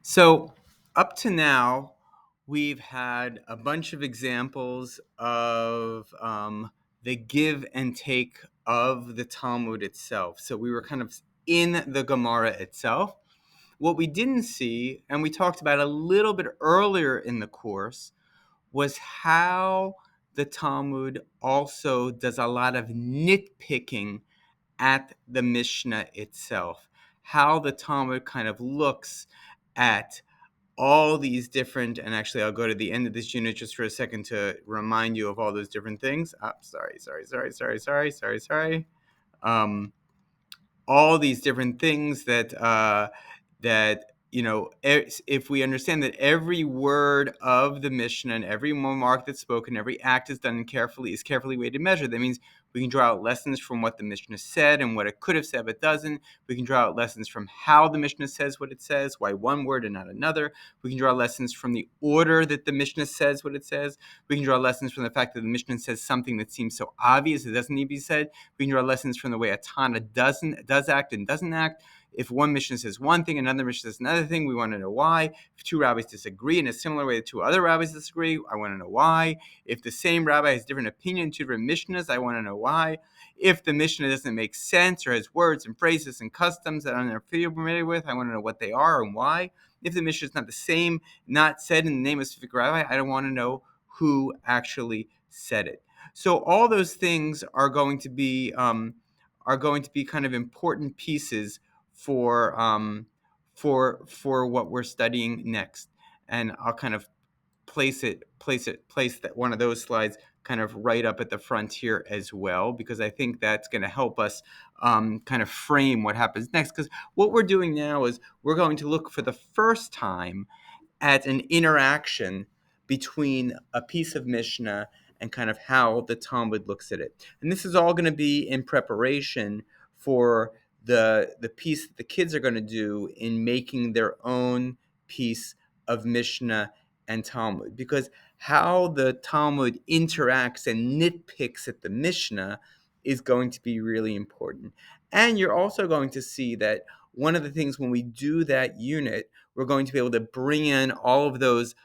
So, up to now, we've had a bunch of examples of the give and take of the Talmud itself. So, we were kind of in the Gemara itself. What we didn't see, and we talked about a little bit earlier in the course, was how the Talmud also does a lot of nitpicking at the Mishnah itself. How the Talmud kind of looks at all these different, and actually I'll go to the end of this unit just for a second to remind you of all those different things. Sorry. Um, all these different things that if we understand that every word of the Mishnah and every remark that's spoken, every act is carefully weighed and measured. That means we can draw out lessons from what the Mishnah said and what it could have said but doesn't. We can draw out lessons from how the Mishnah says what it says, why one word and not another. We can draw lessons from the order that the Mishnah says what it says. We can draw lessons from the fact that the Mishnah says something that seems so obvious it doesn't need to be said. We can draw lessons from the way a Tana does act and doesn't act. If one Mishnah says one thing, another Mishnah says another thing, we want to know why. If two rabbis disagree in a similar way that two other rabbis disagree, I want to know why. If the same rabbi has different opinion in two different Mishnahs, I want to know why. If the Mishnah doesn't make sense or has words and phrases and customs that I'm not familiar with, I want to know what they are and why. If the Mishnah is not the same, not said in the name of a specific rabbi, I don't want to know who actually said it. So all those things are going to be kind of important pieces for what we're studying next. And I'll kind of place that one of those slides kind of right up at the front here as well, because I think that's going to help us kind of frame what happens next. Because what we're doing now is we're going to look for the first time at an interaction between a piece of Mishnah and kind of how the Talmud looks at it. And this is all going to be in preparation for the piece that the kids are going to do in making their own piece of Mishnah and Talmud. Because how the Talmud interacts and nitpicks at the Mishnah is going to be really important. And you're also going to see that one of the things when we do that unit, we're going to be able to bring in all of those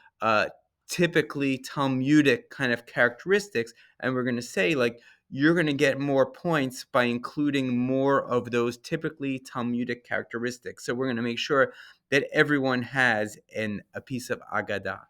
typically Talmudic kind of characteristics, and we're going to say, like, you're going to get more points by including more of those typically Talmudic characteristics. So we're going to make sure that everyone has a piece of Agadah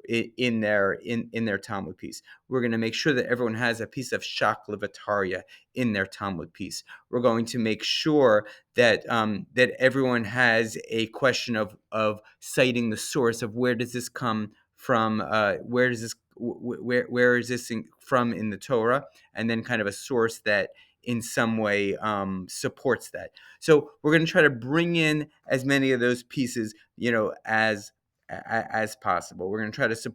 in their Talmud piece. We're going to make sure that everyone has a piece of Shaklavataria in their Talmud piece. We're going to make sure that that everyone has a question of citing the source of where does this come from, where does this where is this from in the Torah, and then kind of a source that in some way supports that. So we're going to try to bring in as many of those pieces, as possible. We're going to try to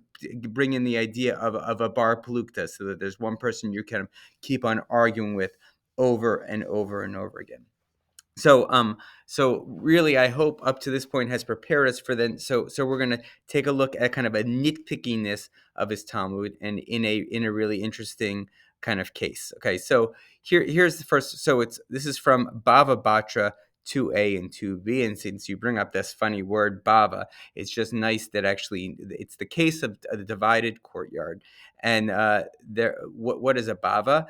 bring in the idea of a bar palukta, so that there's one person you kind of keep on arguing with over and over and over again. So really, I hope up to this point has prepared us for then. So we're going to take a look at kind of a nitpickiness of his Talmud, and in a really interesting kind of case. Okay, so here's the first. So this is from Bava Batra 2a and 2b, and since you bring up this funny word Bava, it's just nice that actually it's the case of the divided courtyard. And what is a Bava?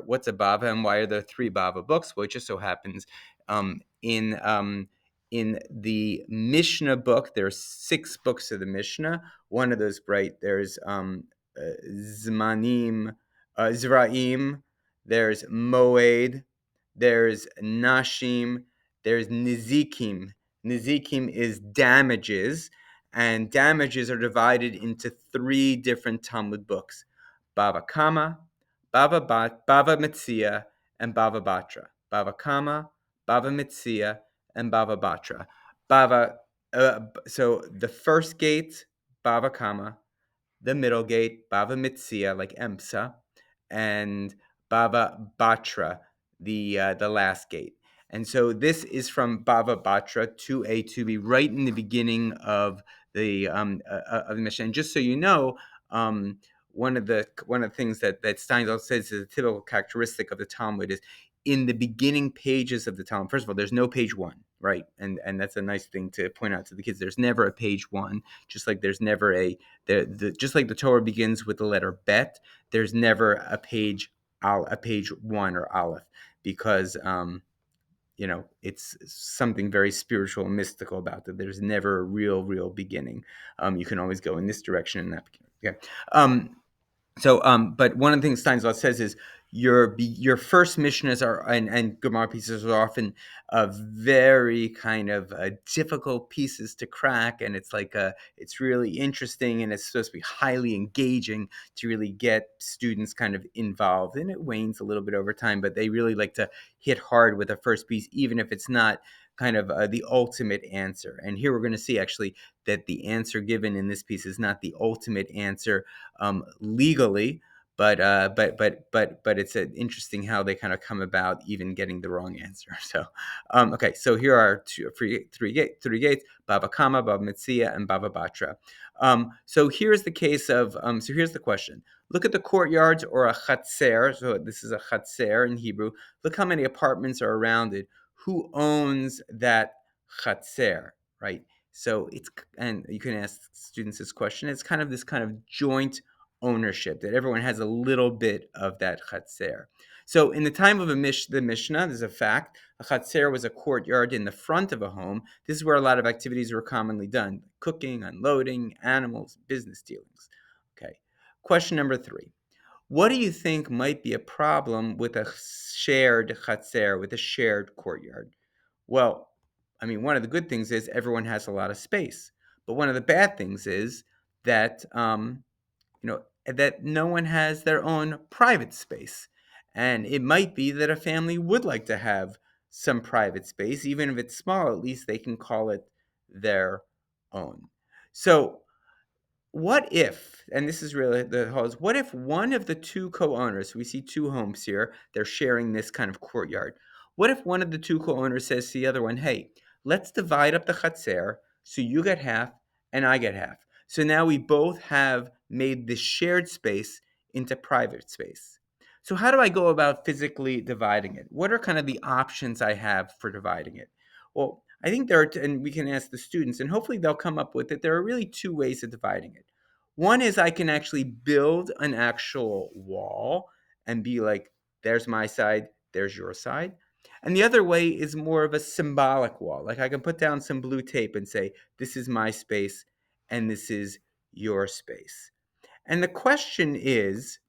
What's a Bava, and why are there three Bava books? Well, it just so happens um, in um, in the Mishnah book, there's 6 books of the Mishnah. One of those, right? There's Zmanim, Zraim. There's Moed. There's Nashim. There's Nizikim. Nizikim is damages, and damages are divided into 3 different Talmud books: Bava Kama, Bava Metzia, and Bava Batra. Bava Kama, Bava Metzia, and Bava Batra. So the first gate, Bava Kama; the middle gate, Bava Metzia, like Emsa; and Bava Batra, the last gate. And so this is from Bava Batra 2a, 2b, right in the beginning of the mission. And just so you know, one of the things that Steinsaltz says is a typical characteristic of the Talmud is in the beginning pages of the Talmud. First of all, there's no page one, right? And that's a nice thing to point out to the kids. There's never a page one, just like there's never just like the Torah begins with the letter Bet. There's never a page one or Aleph, because it's something very spiritual and mystical about that. There's never a real beginning. You can always go in this direction and that. Okay. But one of the things Steinsaltz says is your first Mishnahs are and Gemara pieces are often very kind of difficult pieces to crack, and it's really interesting, and it's supposed to be highly engaging to really get students kind of involved. And it wanes a little bit over time, but they really like to hit hard with the first piece, even if it's not kind of the ultimate answer. And here we're going to see actually that the answer given in this piece is not the ultimate answer legally, but it's interesting how they kind of come about even getting the wrong answer. So, okay, so here are three gates: Bava Kama, Bava Metzia, and Bava Batra. So here's the case of. So here's the question: look at the courtyards or a chatzer. So this is a chatzer in Hebrew. Look how many apartments are around it. Who owns that chatzer, right? So and you can ask students this question. It's kind of this kind of joint ownership that everyone has a little bit of that chatzer. So in the time of the Mishnah, there's a fact, a chatzer was a courtyard in the front of a home. This is where a lot of activities were commonly done: cooking, unloading, animals, business dealings. Okay. Question number 3. What do you think might be a problem with a shared chatzer, with a shared courtyard? Well, I mean, one of the good things is everyone has a lot of space, but one of the bad things is that that no one has their own private space, and it might be that a family would like to have some private space, even if it's small. At least they can call it their own. So what if, and this is really the house, what if one of the two co-owners, we see two homes here, they're sharing this kind of courtyard. What if one of the two co-owners says to the other one, hey, let's divide up the chatzer, so you get half and I get half. So now we both have made this shared space into private space. So how do I go about physically dividing it? What are kind of the options I have for dividing it? Well, I think there are, and we can ask the students, and hopefully they'll come up with it. There are really two ways of dividing it. One is I can actually build an actual wall and be like, there's my side, there's your side. And the other way is more of a symbolic wall. Like I can put down some blue tape and say, this is my space and this is your space. And the question is,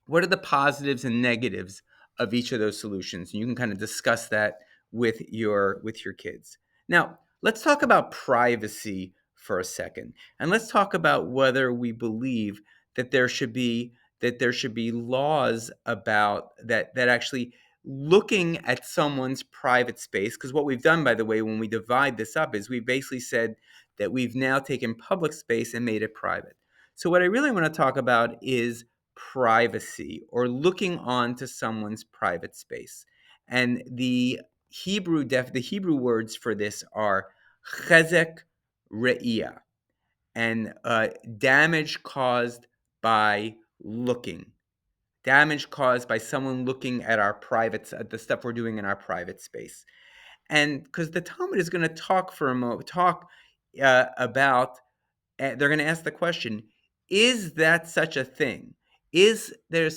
what are the positives and negatives of each of those solutions? And you can kind of discuss that with your kids. Now, let's talk about privacy for a second, and let's talk about whether we believe that there should be laws about that actually looking at someone's private space. Because what we've done, by the way, when we divide this up, is we basically said that we've now taken public space and made it private. So what I really want to talk about is privacy, or looking onto someone's private space. And the Hebrew words for this are hezek, reh-ee-ah, and damage caused by looking. Damage caused by someone looking at at the stuff we're doing in our private space. And because the Talmud is going to talk for a moment, about, they're going to ask the question, is that such a thing? Is there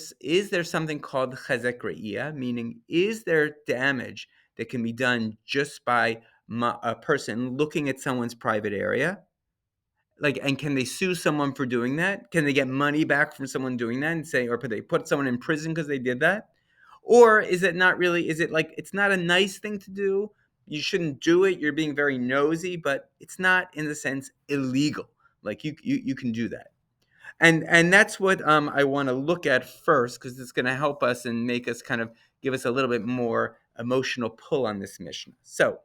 something called hezek reh-ee-ah, meaning is there damage that can be done just by a person looking at someone's private area? Like, and can they sue someone for doing that? Can they get money back from someone doing that and say, or could they put someone in prison because they did that? Or is it not really, is it like, it's not a nice thing to do? You shouldn't do it. You're being very nosy, but it's not, in the sense, illegal. Like you can do that. And that's what I want to look at first, because it's going to help us and make us kind of give us a little bit more emotional pull on this mission. So,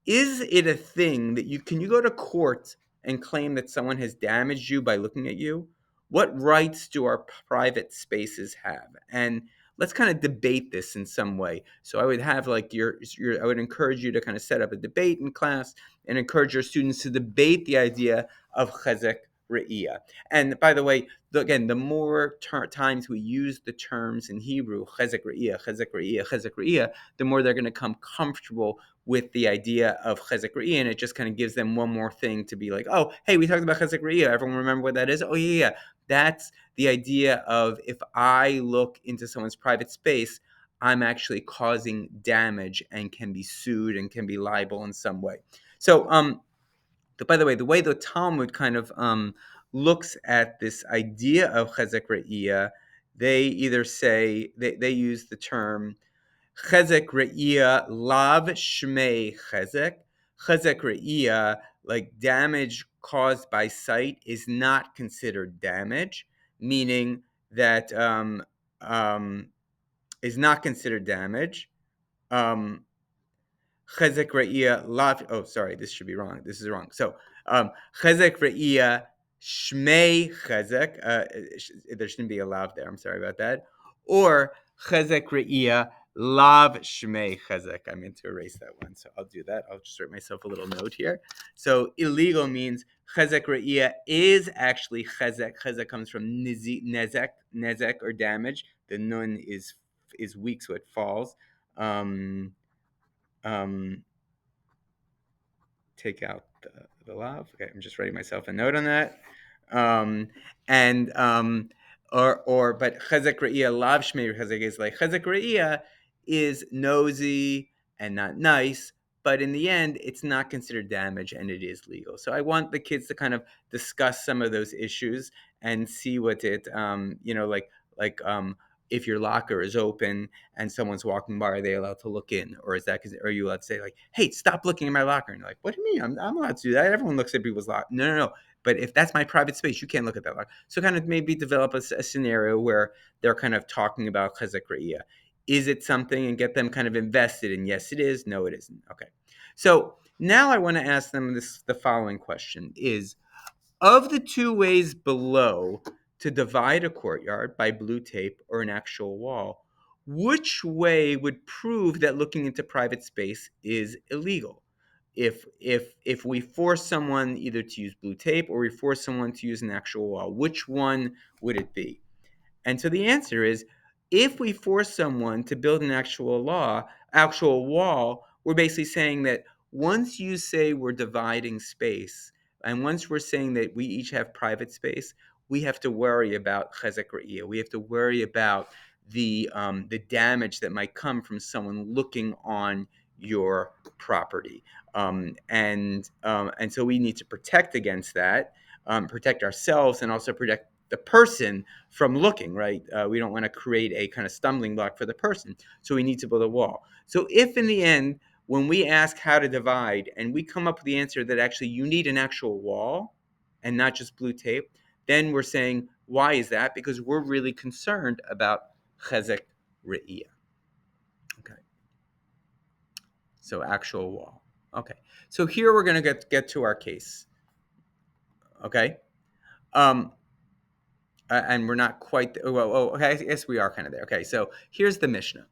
is it a thing that can you go to court and claim that someone has damaged you by looking at you? What rights do our private spaces have? And let's kind of debate this in some way. So I would have like I would encourage you to kind of set up a debate in class and encourage your students to debate the idea of hezek reh-ee-ah. And by the way, again, the more times we use the terms in Hebrew, hezek reh-ee-ah, hezek reh-ee-ah, hezek reh-ee-ah, the more they're going to come comfortable with the idea of hezek reh-ee-ah, and it just kind of gives them one more thing to be like, oh, hey, we talked about hezek reh-ee-ah. Everyone remember what that is? Oh, yeah, yeah. That's the idea of if I look into someone's private space, I'm actually causing damage and can be sued and can be liable in some way. So, by the way the Talmud kind of looks at this idea of chezek reh-ee-ah, they either say they use the term chezek reh-ee-ah lav shmei chezek. Chezek reh-ee-ah, like damage caused by sight, is not considered damage, meaning that is not considered damage. Um, Chezek reh-ee-ah lav. Oh, sorry, this should be wrong. This is wrong. So, chezek reh-ee-ah shmei chezek. There shouldn't be a lav there. I'm sorry about that. Or chezek reh-ee-ah lav shmei chezek. I meant to erase that one, so I'll do that. I'll just write myself a little note here. So illegal means chezek reh-ee-ah is actually chezek. Chezek comes from nezek or damage. The nun is weak, so it falls. Um, take out the lav. Okay, I'm just writing myself a note on that. Um, and but chezek reh-ee-ah lav shmei chezek is like chezek reh-ee-ah is nosy and not nice, but in the end, it's not considered damage and it is legal. So I want the kids to kind of discuss some of those issues and see what it, if your locker is open and someone's walking by, are they allowed to look in, or is that are you allowed to say like, "Hey, stop looking in my locker"? And you're like, "What do you mean? I'm allowed to do that. Everyone looks at people's locker." No, no, no. But if that's my private space, you can't look at that locker. So kind of maybe develop a scenario where they're kind of talking about chezek reh-ee-ah. Is it something, and get them kind of invested in? Yes, it is. No, it isn't. Okay. So now I want to ask them the following question: is of the two ways below to divide a courtyard by blue tape or an actual wall, which way would prove that looking into private space is illegal? If we force someone either to use blue tape or we force someone to use an actual wall, which one would it be? And so the answer is, if we force someone to build an actual wall, we're basically saying that once you say we're dividing space, and once we're saying that we each have private space, we have to worry about chezek reh-ee-ah. We have to worry about the damage that might come from someone looking on your property, and so we need to protect against that, protect ourselves, and also protect the person from looking, right? We don't want to create a kind of stumbling block for the person. So we need to build a wall. So if in the end, when we ask how to divide and we come up with the answer that actually you need an actual wall and not just blue tape, then we're saying, why is that? Because we're really concerned about chezek reh-ee-ah. Okay. So actual wall. Okay. So here we're going to get to our case. Okay. Um, and we're not quite okay, I guess we are kind of there. Okay, so here's the Mishnah.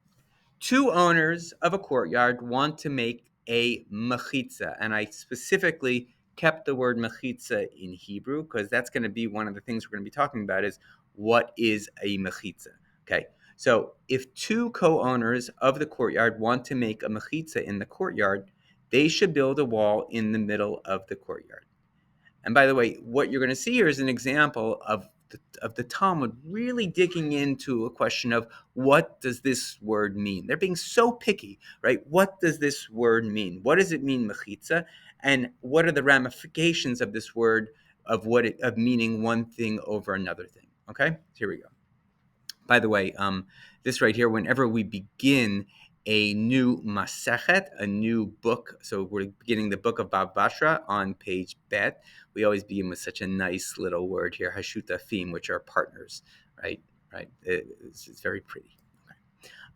Two owners of a courtyard want to make a mechitza, and I specifically kept the word mechitza in Hebrew because that's going to be one of the things we're going to be talking about is what is a mechitza. Okay, so if two co-owners of the courtyard want to make a mechitza in the courtyard, they should build a wall in the middle of the courtyard. And by the way, what you're going to see here is an example of the Talmud really digging into a question of what does this word mean? They're being so picky, right? What does this word mean? What does it mean, mechitza? And what are the ramifications of this word of meaning one thing over another thing? Okay, here we go. By the way, this right here, whenever we begin a new Masechet, a new book, so we're beginning the book of Bava Basra on page Bet, we always begin with such a nice little word here, Hashutafim, which are partners, right? Right? It's very pretty.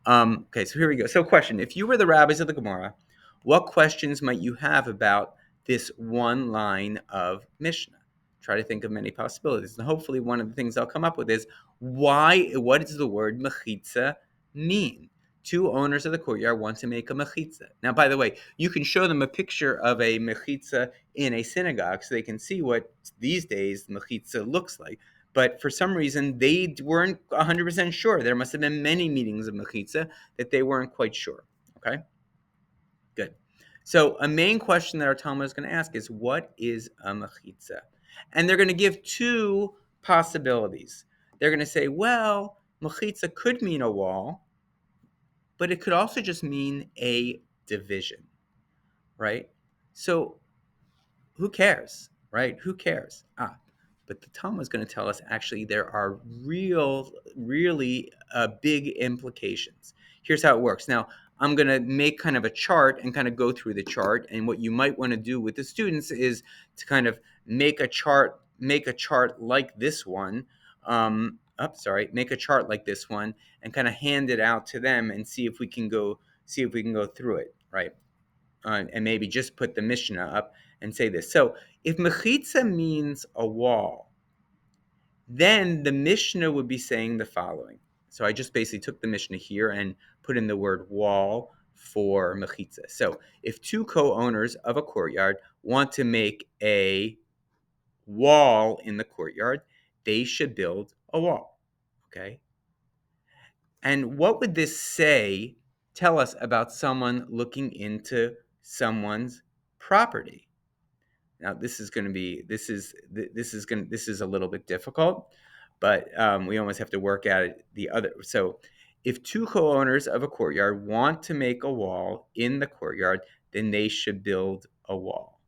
Okay, so here we go. So question, if you were the rabbis of the Gemara, what questions might you have about this one line of Mishnah? Try to think of many possibilities. And hopefully one of the things I'll come up with is, what does the word mechitza mean? two owners of the courtyard want to make a mechitza. Now, by the way, you can show them a picture of a mechitza in a synagogue so they can see what these days mechitza looks like. But for some reason, they weren't 100% sure. There must have been many meetings of mechitza that they weren't quite sure. Okay, good. So a main question that our Talmud is going to ask is, what is a mechitza? And they're going to give two possibilities. They're going to say, well, mechitza could mean a wall, but it could also just mean a division, right? So who cares, right? Who cares? But the Talmud is going to tell us actually there are really big implications. Here's how it works. Now, I'm going to make kind of a chart and kind of go through the chart. And what you might want to do with the students is to kind of make a chart like this one. Make a chart like this one and kind of hand it out to them and see if we can go through it, right? And maybe just put the Mishnah up and say this. So if mechitza means a wall, then the Mishnah would be saying the following. So I just basically took the Mishnah here and put in the word wall for mechitza. So if two co-owners of a courtyard want to make a wall in the courtyard, they should build a wall. Okay? And what would this tell us about someone looking into someone's property? Now, this is a little bit difficult, but we almost have to work at it the other. So, if two co-owners of a courtyard want to make a wall in the courtyard, then they should build a wall.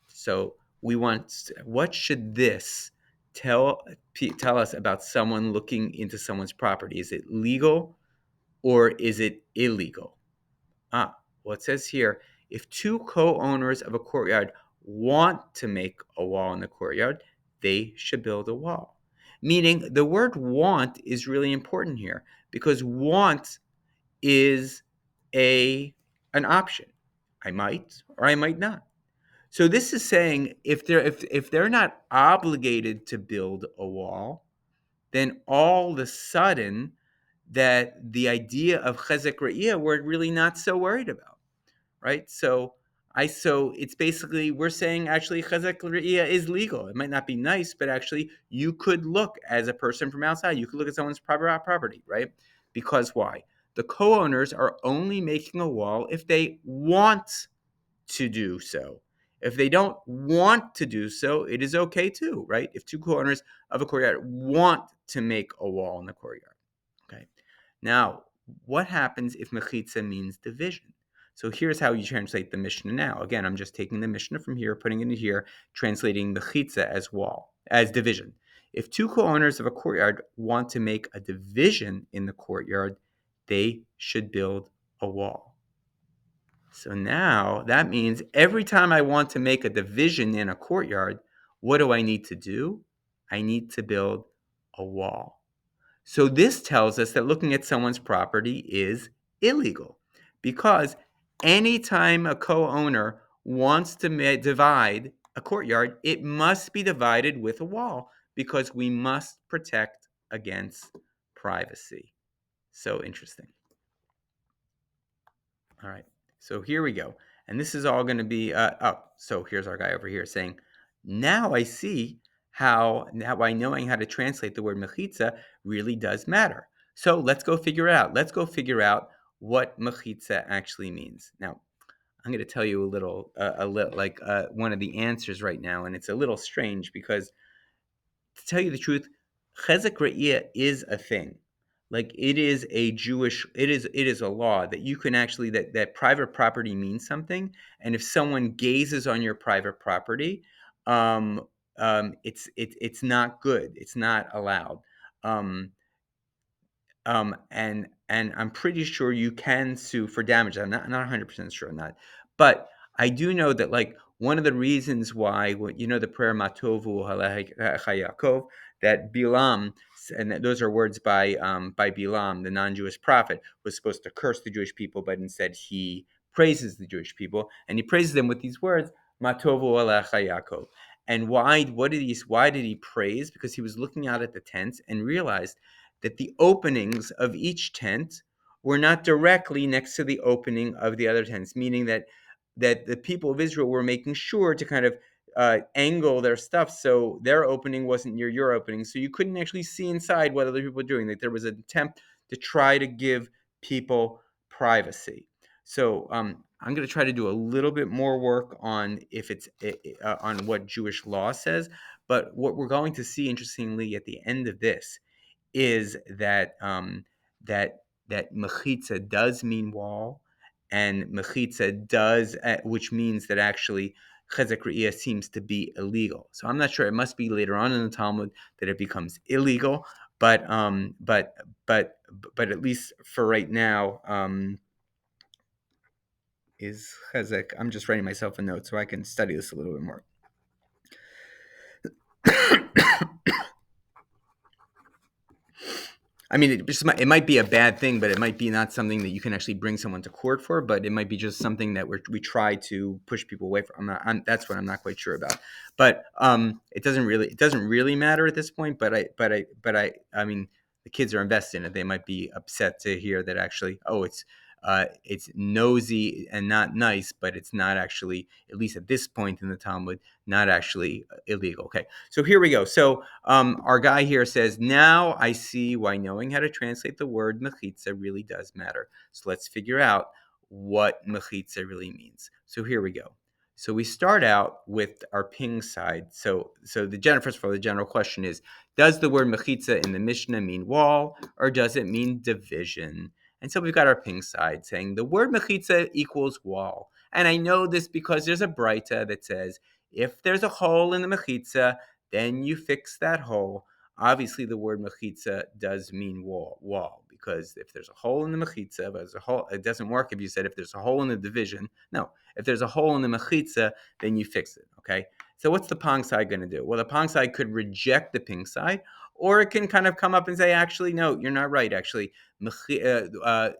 So what should this tell us about someone looking into someone's property? Is it legal or is it illegal? Well, it says here, if two co-owners of a courtyard want to make a wall in the courtyard, they should build a wall. Meaning the word want is really important here because want is an option. I might or I might not. So this is saying if they're not obligated to build a wall, then all of a sudden that the idea of hezek reh-ee-ah we're really not so worried about, right? So it's basically we're saying actually hezek reh-ee-ah is legal. It might not be nice, but actually you could look as a person from outside. You could look at someone's property, right? Because why? The co-owners are only making a wall if they want to do so. If they don't want to do so, it is okay too, right? If two co-owners of a courtyard want to make a wall in the courtyard. Okay. Now, what happens if mechitza means division? So here's how you translate the Mishnah now. Again, I'm just taking the Mishnah from here, putting it in here, translating mechitza as division. If two co-owners of a courtyard want to make a division in the courtyard, they should build a wall. So now that means every time I want to make a division in a courtyard, what do I need to do? I need to build a wall. So this tells us that looking at someone's property is illegal because anytime a co-owner wants to divide a courtyard, it must be divided with a wall because we must protect against privacy. So interesting. All right. So here we go. And this is all going to be, so here's our guy over here saying, now I see how by knowing how to translate the word mechitza really does matter. So let's go figure it out. Let's go figure out what mechitza actually means. Now, I'm going to tell you a little like one of the answers right now, and it's a little strange because to tell you the truth, hezek reh-ee-ah is a thing. Like it is a law that you can actually that private property means something, and if someone gazes on your private property, it's not good. It's not allowed. Um, and I'm pretty sure you can sue for damage. I'm not 100% sure on that, but I do know that like one of the reasons why the prayer Matovu Yaakov that Bilam and those are words by Bilam, the non-Jewish prophet, was supposed to curse the Jewish people, but instead he praises the Jewish people and he praises them with these words Matovu Yaakov. And why did he praise? Because he was looking out at the tents and realized that the openings of each tent were not directly next to the opening of the other tents, meaning that the people of Israel were making sure to kind of angle their stuff so their opening wasn't near your opening, so you couldn't actually see inside what other people were doing. Like there was an attempt to try to give people privacy. So I'm going to try to do a little bit more work on if it's on what Jewish law says. But what we're going to see, interestingly, at the end of this is that that mechitza does mean wall, and mechitza does, which means that actually hezek reh-ee-ah seems to be illegal. So I'm not sure. It must be later on in the Talmud that it becomes illegal, but but but at least for right now, is hezek. I'm just writing myself a note so I can study this a little bit more. I mean, it might be a bad thing, but it might be not something that you can actually bring someone to court for. But it might be just something that we try to push people away from. That's what I'm not quite sure about. But it doesn't really matter at this point. I mean, the kids are invested in it. They might be upset to hear that actually, it's nosy and not nice, but it's not actually, at least at this point in the Talmud, not actually illegal. Okay, so here we go. So our guy here says, now I see why knowing how to translate the word mechitza really does matter. So let's figure out what mechitza really means. So here we go. So we start out with our ping side. So first of all, the general question is, does the word mechitza in the Mishnah mean wall, or does it mean division? And so we've got our ping side saying the word mechitza equals wall. And I know this because there's a braita that says, if there's a hole in the mechitza, then you fix that hole. Obviously, the word mechitza does mean wall, because if there's a hole in the mechitza, but there's a hole, it doesn't work if you said if there's a hole in the division. No, if there's a hole in the mechitza, then you fix it. Okay. So what's the pong side going to do? Well, the pong side could reject the ping side, or it can kind of come up and say, actually, no, you're not right. Actually, mechitza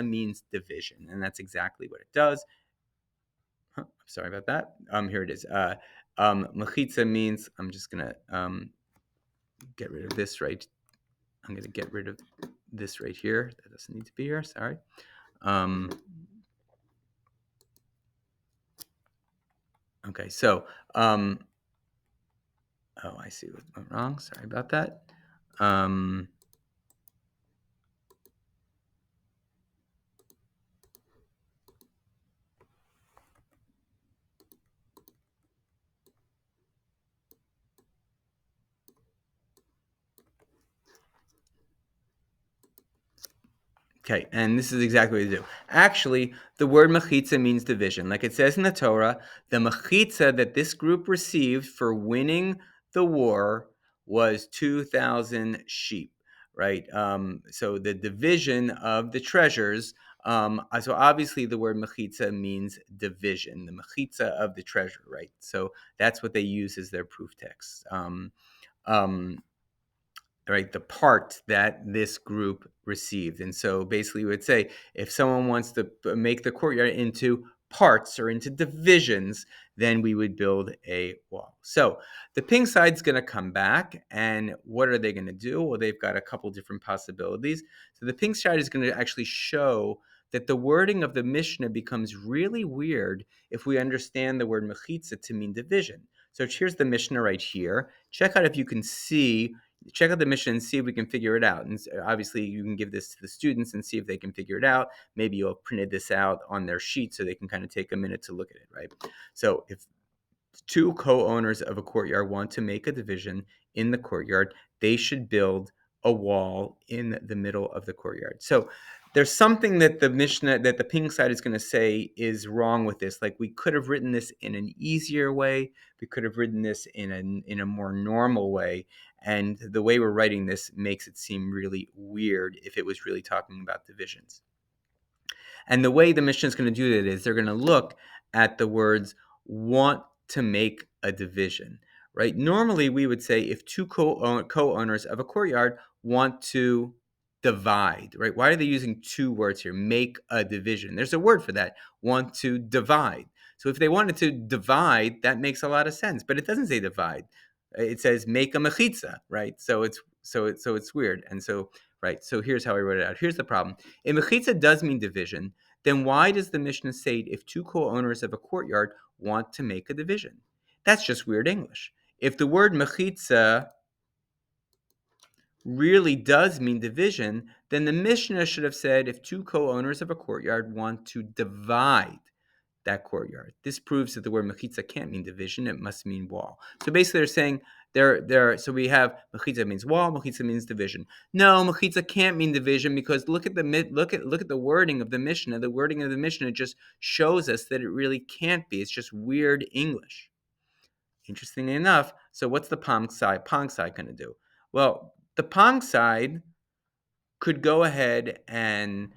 means division, and that's exactly what it does. Sorry about that. Here it is. Mechitza means, I'm just gonna get rid of this right. I'm gonna get rid of this right here. That doesn't need to be here. Sorry. Okay. So, oh, I see what went wrong. Sorry about that. Okay, and this is exactly what you do. Actually, the word mechitza means division. Like it says in the Torah, the mechitza that this group received for winning the war was 2,000 sheep, right? So the division of the treasures. So obviously, the word mechitza means division, the mechitza of the treasure, right? So that's what they use as their proof text. Right, the part that this group received. And so basically we would say, if someone wants to make the courtyard into parts or into divisions, then we would build a wall. So the ping side's going to come back, and what are they going to do? Well, they've got a couple different possibilities. So the ping side is going to actually show that the wording of the Mishnah becomes really weird if we understand the word mechitza to mean division. So here's the Mishnah right here. Check out if you can see. Check out the Mishnah and see if we can figure it out. And obviously, you can give this to the students and see if they can figure it out. Maybe you'll printed this out on their sheet so they can kind of take a minute to look at it, right? So if two co-owners of a courtyard want to make a division in the courtyard, they should build a wall in the middle of the courtyard. So there's something that the Mishnah, that the ping side is going to say is wrong with this. Like, we could have written this in an easier way. We could have written this in a more normal way. And the way we're writing this makes it seem really weird if it was really talking about divisions. And the way the Mishnah is going to do that is they're going to look at the words want to make a division, right? Normally, we would say if two co-owners of a courtyard want to divide, right? Why are they using two words here? Make a division. There's a word for that, want to divide. So if they wanted to divide, that makes a lot of sense, but it doesn't say divide. It says make a mechitza, right? So it's weird. And so right? So here's how I wrote it out. Here's the problem. If mechitza does mean division, then why does the Mishnah state if two co-owners of a courtyard want to make a division? That's just weird English. If the word mechitza really does mean division, then the Mishnah should have said if two co-owners of a courtyard want to divide that courtyard. This proves that the word mechitza can't mean division; it must mean wall. So basically, they're saying there. So we have mechitza means wall, mechitza means division. No, mechitza can't mean division because look at the wording of the Mishnah. The wording of the Mishnah just shows us that it really can't be. It's just weird English. Interestingly enough, so what's the Pong side going to do? Well, the Pong side could go ahead and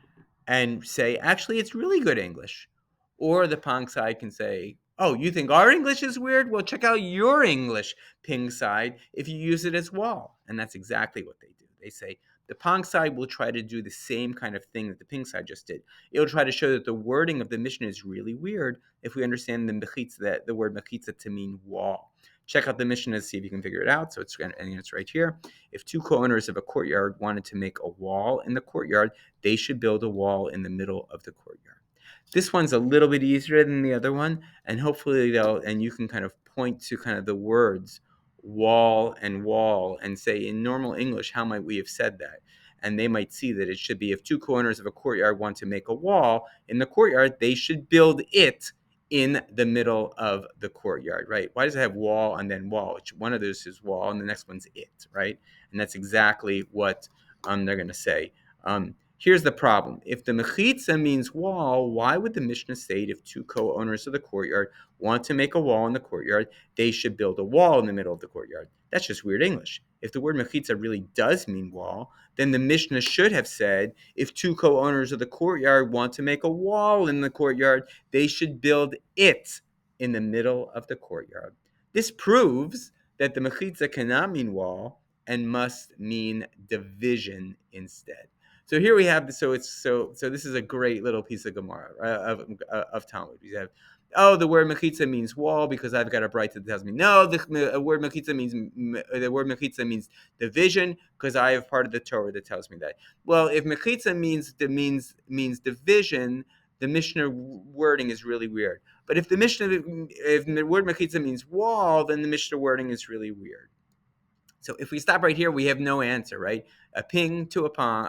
say, actually, it's really good English. Or the Pong side can say, oh, you think our English is weird? Well, check out your English, Ping side, if you use it as wall. And that's exactly what they do. They say, the Pong side will try to do the same kind of thing that the Ping side just did. It'll try to show that the wording of the Mishnah is really weird if we understand the word mechitza to mean wall. Check out the Mishnah to see if you can figure it out. So it's right here. If two co-owners of a courtyard wanted to make a wall in the courtyard, they should build a wall in the middle of the courtyard. This one's a little bit easier than the other one, and hopefully you can kind of point to kind of the words wall and say in normal English, how might we have said that? And they might see that it should be if two co-owners of a courtyard want to make a wall in the courtyard, they should build it in the middle of the courtyard, right? Why does it have wall and then wall? One of those is wall and the next one's it, right? And that's exactly what they're going to say. Here's the problem. If the mechitza means wall, why would the Mishnah state if two co-owners of the courtyard want to make a wall in the courtyard, they should build a wall in the middle of the courtyard? That's just weird English. If the word mechitza really does mean wall, then the Mishnah should have said if two co-owners of the courtyard want to make a wall in the courtyard, they should build it in the middle of the courtyard. This proves that the mechitza cannot mean wall and must mean division instead. So here we have so this is a great little piece of Gemara of Talmud. We have the word mechitza means wall because I've got a bright that tells me no. The word mechitza means division because I have part of the Torah that tells me that. Well, if mechitza means division, the Mishnah wording is really weird. But if the word mechitza means wall, then the Mishnah wording is really weird. So if we stop right here, we have no answer, right? A ping to a pong.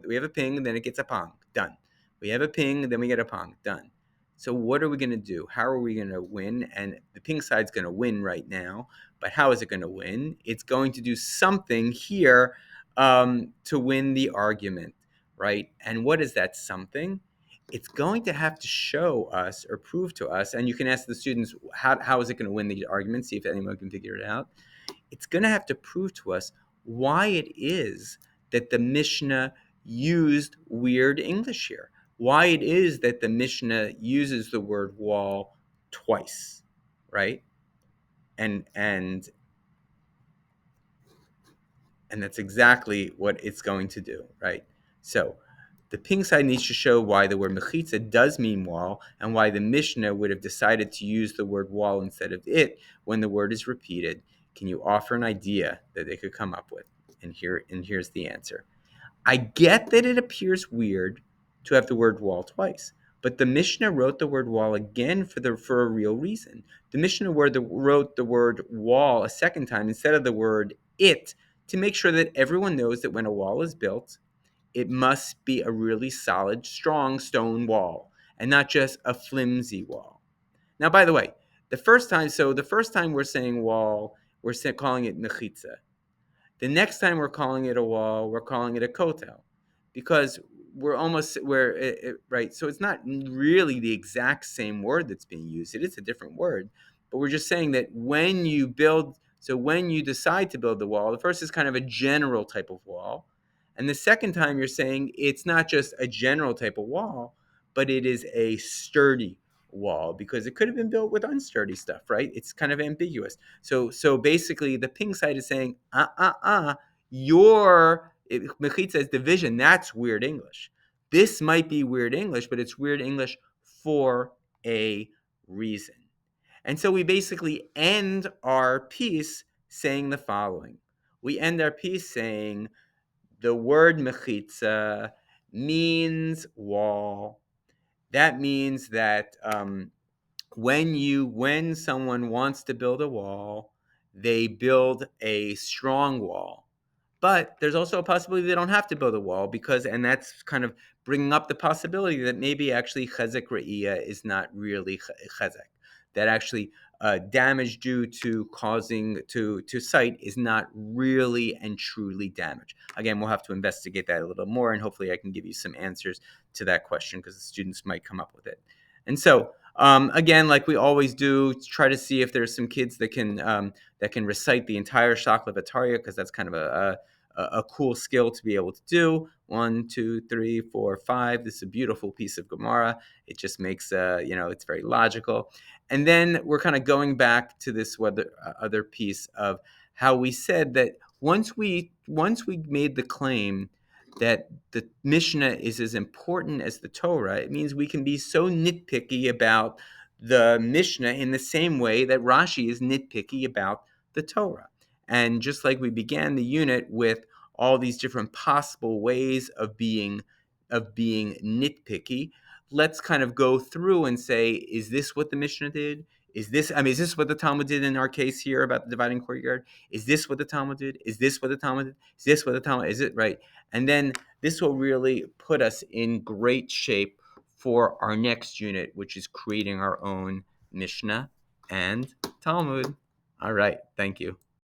We have a ping, then it gets a pong. Done. We have a ping, then we get a pong. Done. So what are we going to do? How are we going to win? And the ping side's going to win right now. But how is it going to win? It's going to do something here to win the argument, right? And what is that something? It's going to have to show us or prove to us, and you can ask the students, how is it going to win the argument? See if anyone can figure it out. It's going to have to prove to us why it is that the Mishnah used weird English here. Why it is that the Mishnah uses the word wall twice, right? And that's exactly what it's going to do, right? So the ping side needs to show why the word mechitza does mean wall and why the Mishnah would have decided to use the word wall instead of it when the word is repeated. Can you offer an idea that they could come up with? And here's the answer. I get that it appears weird to have the word wall twice, but the Mishnah wrote the word wall again for a real reason. The Mishnah wrote the word wall a second time instead of the word it to make sure that everyone knows that when a wall is built, it must be a really solid, strong stone wall and not just a flimsy wall. Now, by the way, the first time we're saying wall, we're calling it mechitza. The next time we're calling it a wall, we're calling it a kotel, because right. So it's not really the exact same word that's being used. It is a different word, but we're just saying that when you decide to build the wall, the first is kind of a general type of wall, and the second time you're saying it's not just a general type of wall, but it is a sturdy wall because it could have been built with unsturdy stuff, right? It's kind of ambiguous. So basically, the ping side is saying, your mechitza is division. That's weird English. This might be weird English, but it's weird English for a reason. And so we basically end our piece saying the following. We end our piece saying The word mechitza means wall. That means that when someone wants to build a wall, they build a strong wall. But there's also a possibility they don't have to build a wall because, and that's kind of bringing up the possibility that maybe actually hezek reh-ee-ah is not really hezek. That actually damage due to causing to sight is not really and truly damage. Again, we'll have to investigate that a little more, and hopefully I can give you some answers to that question because the students might come up with it. And so, again, like we always do, try to see if there's some kids that can recite the entire Shakla V'Tarya, because that's kind of a cool skill to be able to do. 1, 2, 3, 4, 5. This is a beautiful piece of Gemara. It just makes it's very logical. And then we're kind of going back to this other piece of how we said that once we made the claim that the Mishnah is as important as the Torah, it means we can be so nitpicky about the Mishnah in the same way that Rashi is nitpicky about the Torah. And just like we began the unit with all these different possible ways of being nitpicky, let's kind of go through and say, is this what the Mishnah did? Is this what the Talmud did in our case here about the dividing courtyard? Is this what the Talmud did? Is this what the Talmud did? Is this what the Talmud? Is it right? And then this will really put us in great shape for our next unit, which is creating our own Mishnah and Talmud. All right. Thank you.